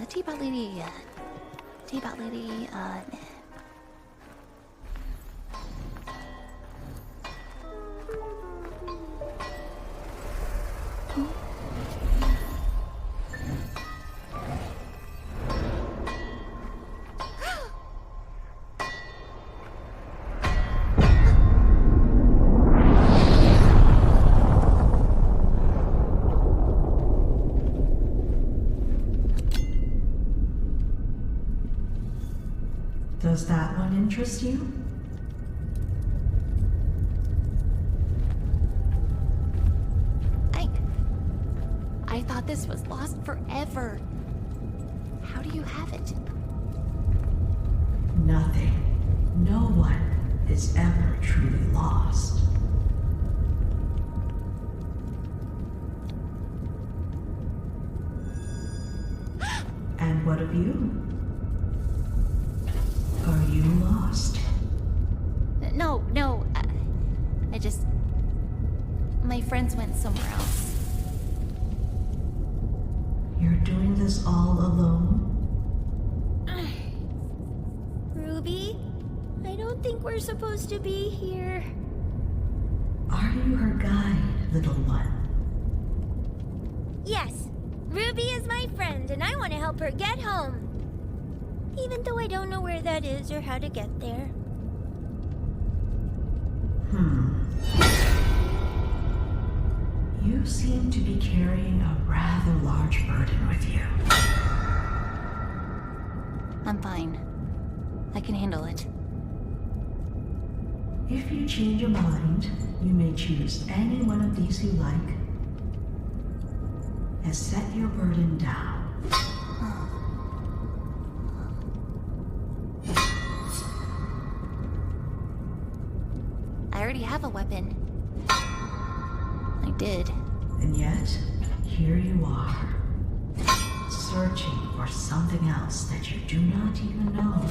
Teapot Lady, Teapot Lady, Does that one interest you? I thought this was lost forever. How do you have it? Nothing. No one is ever truly lost. And what of you? Are you lost? No, I just... My friends went somewhere else. You're doing this all alone? Ruby, I don't think we're supposed to be here. Are you her guide, little one? Yes, Ruby is my friend, and I want to help her get home. Even though I don't know where that is or how to get there. You seem to be carrying a rather large burden with you. I'm fine. I can handle it. If you change your mind, you may choose any one of these you like and set your burden down. I already have a weapon. I did. And yet, here you are, searching for something else that you do not even know.